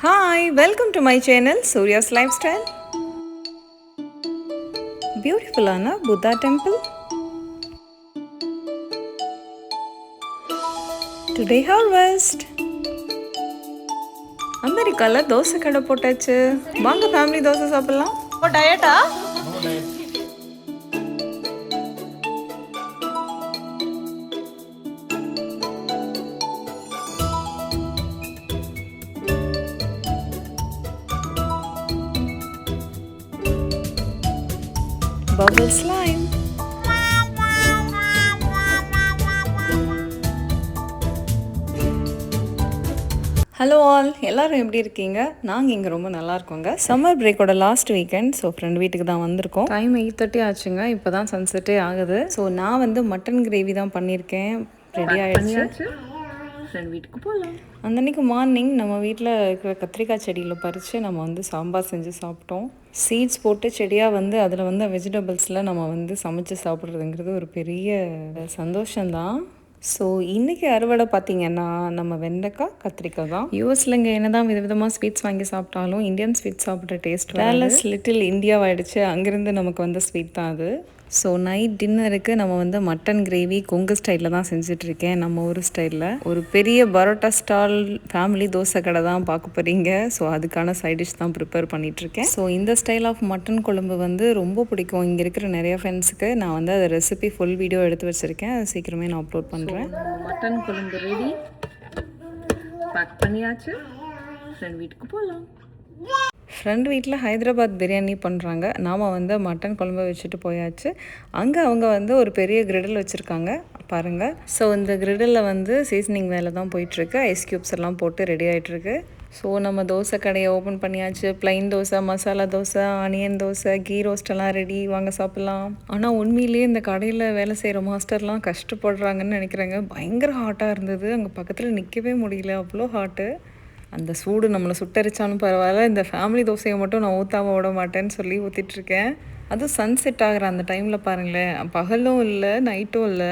Hi, welcome to my channel Surya's Lifestyle. Beautiful Anna Buddha temple. Today harvest. அமெரிக்கால தோசை கடை போட்டாச்சு. வாங்க family dosa சாப்பிடலாம். ஓ டயட்டா? Bubble slime. ஹலோ ஆல், எல்லோரும் எப்படி இருக்கீங்க? நாங்கள் இங்கே ரொம்ப நல்லா இருக்கோங்க. சம்மர் பிரேக்கோட லாஸ்ட் வீக்கெண்ட், ஸோ ஃப்ரெண்ட் வீட்டுக்கு தான் வந்திருக்கோம். டைம் 8:30 ஆச்சுங்க. இப்போ தான் சன்செட்டே ஆகுது. ஸோ நான் வந்து மட்டன் கிரேவி தான் பண்ணியிருக்கேன். ரெடி ஆகிடுச்சு. ஃப்ரெண்ட் வீட்டுக்கு போகலாம். அந்த அன்றைக்கி மார்னிங் நம்ம வீட்டில் இருக்கிற கத்திரிக்காய் செடியில் பறித்து நம்ம வந்து சாம்பார் செஞ்சு சாப்பிட்டோம். சீட்ஸ் போட்டு செடியாக வந்து அதில் வந்து வெஜிடபிள்ஸில் நம்ம வந்து சமைச்சு சாப்பிட்றதுங்கிறது ஒரு பெரிய சந்தோஷம்தான். ஸோ இன்றைக்கி அறுவடை பார்த்திங்கன்னா நம்ம வெண்டைக்காய் கத்திரிக்காய் தான். யூஎஸில் இங்கே என்ன தான் விதவிதமாக ஸ்வீட்ஸ் வாங்கி சாப்பிட்டாலும் இந்தியன் ஸ்வீட் சாப்பிட்ற டேஸ்ட் டேலஸ் லிட்டில் இந்தியாவாகிடுச்சு. அங்கேருந்து நமக்கு வந்த ஸ்வீட் தான் அது. ஸோ நைட் டின்னருக்கு நம்ம வந்து மட்டன் கிரேவி கொங்கு ஸ்டைலில் தான் செஞ்சிட்ருக்கேன். நம்ம ஊர் ஸ்டைலில் ஒரு பெரிய பரோட்டா ஸ்டால் ஃபேமிலி தோசை கடை தான் பார்க்க போகிறீங்க. ஸோ அதுக்கான சைட் டிஷ் தான் ப்ரிப்பேர் பண்ணிகிட்ருக்கேன். ஸோ இந்த ஸ்டைல் ஆஃப் மட்டன் குழம்பு வந்து ரொம்ப பிடிக்கும் இங்கே இருக்கிற நிறைய ஃப்ரெண்ட்ஸுக்கு. நான் வந்து அதை ரெசிபி ஃபுல் வீடியோ எடுத்து வச்சுருக்கேன். அது சீக்கிரமே நான் அப்லோட் பண்ணுறேன். மட்டன் குழம்பு ரெடி, பேக் பண்ணியாச்சு. ஃப்ரெண்ட் வீட்டுக்கு போகலாம். ஃப்ரெண்ட் வீட்டில் ஹைதராபாத் பிரியாணி பண்ணுறாங்க. நாம் வந்து மட்டன் குழம்பு வச்சுட்டு போயாச்சு. அங்கே அவங்க வந்து ஒரு பெரிய கிரிடில் வச்சுருக்காங்க பாருங்கள். ஸோ இந்த கிரிடில் வந்து சீசனிங் வேலை தான் போயிட்டுருக்கு. ஐஸ் க்யூப்ஸ் எல்லாம் போட்டு ரெடி ஆகிட்டுருக்கு. ஸோ நம்ம தோசை கடையை ஓப்பன் பண்ணியாச்சு. ப்ளைன் தோசை, மசாலா தோசை, ஆனியன் தோசை, கீ ரோஸ்டெல்லாம் ரெடி. வாங்க சாப்பிட்லாம். ஆனால் உண்மையிலேயே இந்த கடையில் வேலை செய்கிற மாஸ்டர்லாம் கஷ்டப்படுறாங்கன்னு நினைக்கிறேங்க. பயங்கர ஹாட்டாக இருந்தது. அங்கே பக்கத்தில் நிற்கவே முடியல, அவ்வளோ ஹாட்டு. அந்த சூடு நம்மளை சுட்டரிச்சாலும் பரவாயில்ல, இந்த ஃபேமிலி தோசையை மட்டும் நான் ஊற்றாமல் விட மாட்டேன்னு சொல்லி ஊற்றிட்டுருக்கேன். அதுவும் சன்செட் ஆகிற அந்த டைமில் பாருங்களேன், பகலும் இல்லை நைட்டும் இல்லை,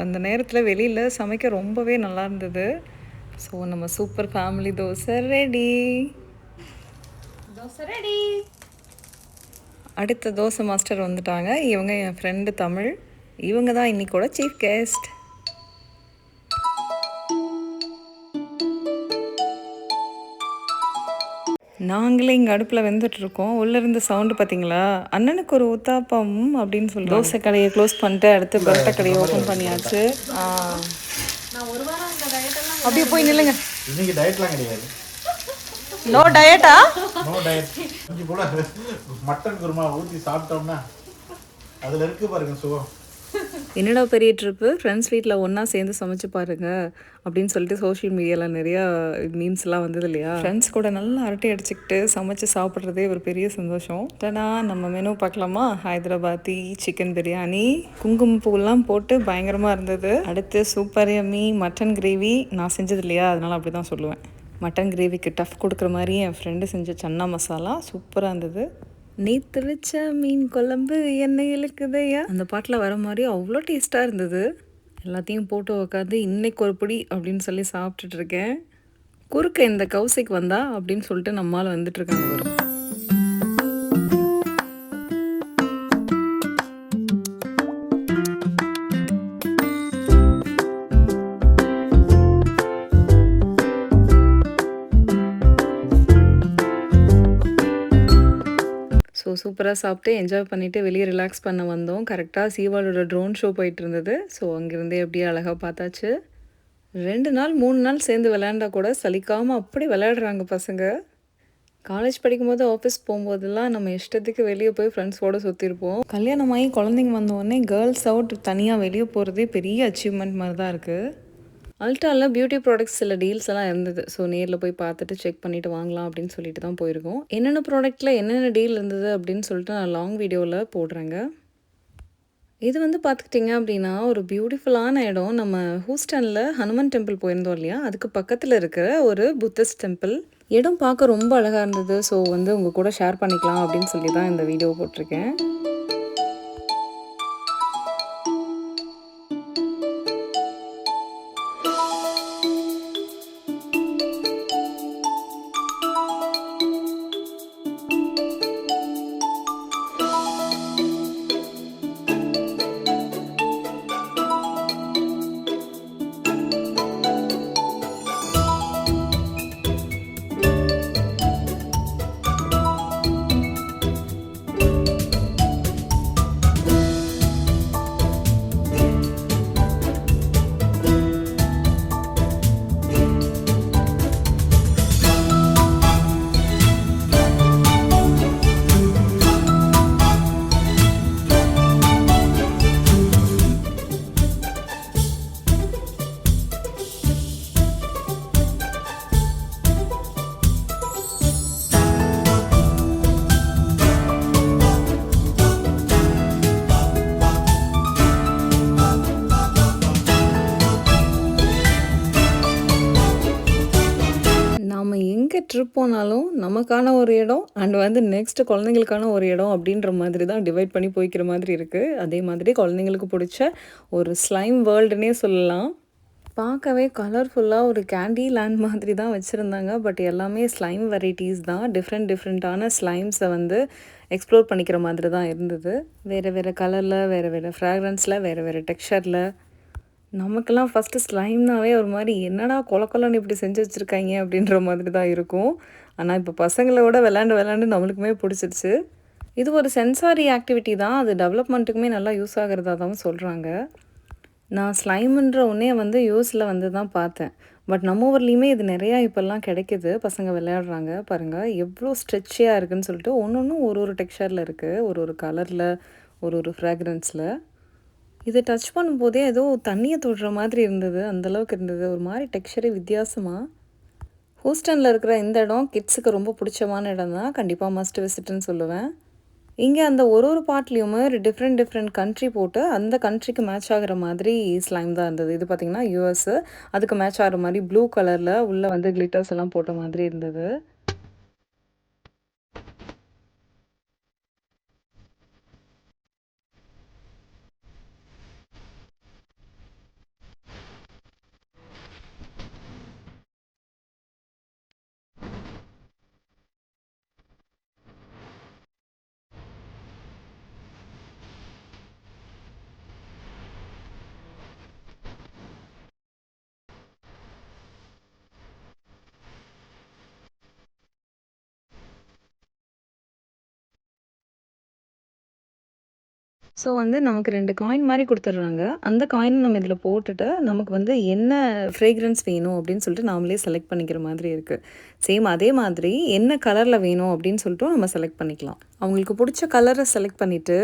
அந்த நேரத்தில் வெளியில் சமைக்க ரொம்பவே நல்லா இருந்தது. ஸோ நம்ம super family dosa ready. Dosa ready. அடுத்த தோசை மாஸ்டர் வந்துட்டாங்க. இவங்க என் ஃப்ரெண்டு தமிழ். இவங்க தான் இன்னைக்கோட சீஃப் கெஸ்ட். நாங்களே இங்கே அடுப்பில் வெந்துட்டுருக்கோம். உள்ளேருந்து சவுண்டு பார்த்தீங்களா? அண்ணனுக்கு ஒரு ஊத்தாப்பம் அப்படின்னு சொல்லி தோசை கடையை க்ளோஸ் பண்ணிட்டு அடுத்து பரோட்டா கடையை ஓப்பன் பண்ணியாச்சு. அப்படியே போய் நில்லுங்க. இன்னைக்கு டயட்லாம் கிடையாது. நோ டயட்டா? No diet. இங்கே போல மட்டன் குருமா ஊற்றி சாப்பிட்டோம்னா அதில் இருக்கு பாருங்க சுகம். என்னடா பெரிய ட்ரிப்பு, ஃப்ரெண்ட்ஸ் வீட்டில் ஒன்றா சேர்ந்து சமைச்சு பாருங்க அப்படின்னு சொல்லிட்டு சோஷியல் மீடியாவில் நிறையா மீம்ஸ்லாம் வந்தது இல்லையா? ஃப்ரெண்ட்ஸ் கூட நல்லா அரட்டை அடிச்சுக்கிட்டு சமைச்சு சாப்பிட்றதே ஒரு பெரிய சந்தோஷம். ஏன்னா நம்ம மெனு பார்க்கலாமா? ஹைதராபாத்தி சிக்கன் பிரியாணி, குங்குமப்பூலாம் போட்டு பயங்கரமாக இருந்தது. அடுத்து சூப்பர் யம்மி மட்டன் கிரேவி. நான் செஞ்சது இல்லையா, அதனால் அப்படி தான் சொல்லுவேன். மட்டன் கிரேவிக்கு டஃப் கொடுக்குற மாதிரி என் ஃப்ரெண்டு செஞ்ச சன்னா மசாலா சூப்பராக இருந்தது. நேற்று வச்ச மீன் குழம்பு எண்ணெய் இழுக்குதையா, அந்த பாட்டில் வர மாதிரி அவ்வளோ டேஸ்ட்டாக இருந்தது. எல்லாத்தையும் போட்டு உக்காந்து இன்னைக்கு ஒரு பிடி அப்படின்னு சொல்லி சாப்பிட்டுட்டு இருக்கேன். குறுக்க இந்த கவுசிக்கு வந்தா அப்படின்னு சொல்லிட்டு நம்மளால் வந்துட்டுருக்காங்க வரும். ஸோ சூப்பராக சாப்பிட்டு என்ஜாய் பண்ணிவிட்டு வெளியே ரிலாக்ஸ் பண்ண வந்தோம். கரெக்டாக சீவாலோட ட்ரோன் ஷோ போயிட்டு இருந்தது. ஸோ அங்கேருந்தே அப்படியே அழகாக பார்த்தாச்சு. 2 நாள் 3 நாள் சேர்ந்து விளையாண்டா கூட சலிக்காமல் அப்படி விளையாடுறாங்க பசங்க. காலேஜ் படிக்கும்போது ஆஃபீஸ் போகும்போதெல்லாம் நம்ம இஷ்டத்துக்கு வெளியே போய் ஃப்ரெண்ட்ஸோடு சுற்றிருப்போம். கல்யாணமாகி குழந்தைங்க வந்தோடனே கேர்ள்ஸ் அவுட் தனியாக வெளியே போகிறதே பெரிய அச்சீவ்மெண்ட் மாதிரி தான் இருக்குது. அல்டாவில் பியூட்டி ப்ராடக்ட்ஸ் சில டீல்ஸ் எல்லாம் இருந்தது. ஸோ நேரில் போய் பார்த்துட்டு செக் பண்ணிவிட்டு வாங்கலாம் அப்படின்னு சொல்லிட்டு தான் போயிருக்கோம். என்னென்ன ப்ராடக்ட்டில் என்னென்ன டீல் இருந்தது அப்படின்னு சொல்லிட்டு நான் லாங் வீடியோவில் போடுறேங்க. இது வந்து பார்த்துக்கிட்டிங்க அப்படின்னா ஒரு பியூட்டிஃபுல்லான இடம். நம்ம ஹூஸ்டனில் ஹனுமன் டெம்பிள் போயிருந்தோம் இல்லையா, அதுக்கு பக்கத்தில் இருக்கிற ஒரு புத்திஸ்ட் டெம்பிள். இடம் பார்க்க ரொம்ப அழகாக இருந்தது. ஸோ வந்து உங்கள் கூட ஷேர் பண்ணிக்கலாம் அப்படின்னு சொல்லி தான் இந்த வீடியோ போட்டிருக்கேன். ட்ரிப் போனாலும் நமக்கான ஒரு இடம் அண்ட் வந்து நெக்ஸ்ட் குழந்தைங்களுக்கான ஒரு இடம் அப்படின்ற மாதிரி தான் டிவைட் பண்ணி போய்க்கிற மாதிரி இருக்குது. அதே மாதிரி குழந்தைங்களுக்கு பிடிச்ச ஒரு ஸ்லைம் வேர்ல்டுன்னே சொல்லலாம். பார்க்கவே கலர்ஃபுல்லாக ஒரு கேண்டி லேண்ட் மாதிரி தான் வச்சுருந்தாங்க. பட் எல்லாமே ஸ்லைம் வெரைட்டிஸ் தான். டிஃப்ரெண்ட்டான ஸ்லைம்ஸை வந்து எக்ஸ்ப்ளோர் பண்ணிக்கிற மாதிரி தான் இருந்தது. வேறு வேறு கலரில், வேறு வேறு ஃப்ராக்ரன்ஸில், வேறு வேறு டெக்ஸ்சரில். நமக்கெல்லாம் ஃபஸ்ட்டு ஸ்லைம்னாவே ஒரு மாதிரி என்னடா கொலன்னு இப்படி செஞ்சு வச்சுருக்காங்க அப்படின்ற மாதிரி தான் இருக்கும். ஆனால் இப்போ பசங்களோட விளாண்டு நம்மளுக்குமே பிடிச்சிருச்சு. இது ஒரு சென்சாரி ஆக்டிவிட்டி தான். அது டெவலப்மெண்ட்டுக்குமே நல்லா யூஸ் ஆகிறதா தான் சொல்கிறாங்க. நான் ஸ்லைமுன்ற ஒன்றே வந்து யூஸில் வந்து தான் பார்த்தேன். பட் நம்ம ஊர்லேயுமே இது நிறையா இப்போல்லாம் கிடைக்கிது. பசங்க விளையாடுறாங்க பாருங்கள். எவ்வளோ ஸ்ட்ரெச்சியாக இருக்குதுன்னு சொல்லிட்டு ஒன்று ஒரு டெக்ஸ்சரில் இருக்குது. ஒரு கலரில், ஒரு ஃப்ராக்ரன்ஸில். இதை டச் பண்ணும்போதே ஏதோ தண்ணியை தொடுற மாதிரி இருந்தது. அந்தளவுக்கு இருந்தது. ஒரு மாதிரி டெக்ஸ்சரே வித்தியாசமாக. ஹூஸ்டனில் இருக்கிற இந்த இடம் கிட்ஸுக்கு ரொம்ப பிடிச்சமான இடம் தான். கண்டிப்பாக மஸ்ட் விசிட்னு சொல்லுவேன். இங்கே அந்த ஒரு பார்ட்லேயுமே ஒரு டிஃப்ரெண்ட் கண்ட்ரி போட்டு அந்த கண்ட்ரிக்கு மேட்ச் ஆகிற மாதிரி ஸ்லைம் தான் இருந்தது. இது பார்த்திங்கன்னா யூஎஸ், அதுக்கு மேட்ச் ஆகிற மாதிரி ப்ளூ கலரில் உள்ளே வந்து கிளிட்டர்ஸ் எல்லாம் போட்ட மாதிரி இருந்தது. ஸோ வந்து நமக்கு 2 காயின் மாரி குடுத்துடுறாங்க. அந்த காயின நம்ம இதில போட்டுட்டு, நமக்கு வந்து என்ன ஃப்ரேக்ரன்ஸ் வேணும் அப்படின்னு சொல்லிட்டு நாமளே செலக்ட் பண்ணிக்கிற மாதிரி இருக்கு. சேம் அதே மாதிரி என்ன கலர்ல வேணும் அப்படின்னு சொல்லிட்டும் நம்ம செலக்ட் பண்ணிக்கலாம். அவங்களுக்கு புடிச்ச கலர செலக்ட் பண்ணிட்டு,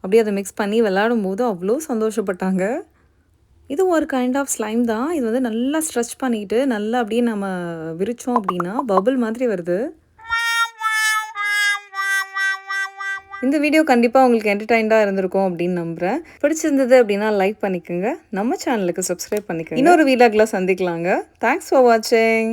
அப்படியே அத மிக்ஸ் பண்ணி விளையாடும்போது அவ்வளோ சந்தோஷப்பட்டாங்க. இது ஒரு கைண்ட் ஆஃப் ஸ்லைம் தான். இது வந்து நல்லா ஸ்ட்ரெச் பண்ணிட்டு, நல்லா அப்படியே நம்ம விரிச்சோம் அப்படின்னா, பபிள் மாதிரி வருது. இந்த வீடியோ கண்டிப்பாக உங்களுக்கு என்டர்டைன்டாக இருந்திருக்கும் அப்படின்னு நம்புகிறேன். பிடிச்சிருந்தது அப்படின்னா லைக் பண்ணிக்கோங்க. நம்ம சேனலுக்கு சப்ஸ்கிரைப் பண்ணிக்கோங்க. இன்னொரு வீடியோக்ல சந்திக்கலாங்க. தேங்க்ஸ் ஃபார் வாட்சிங்.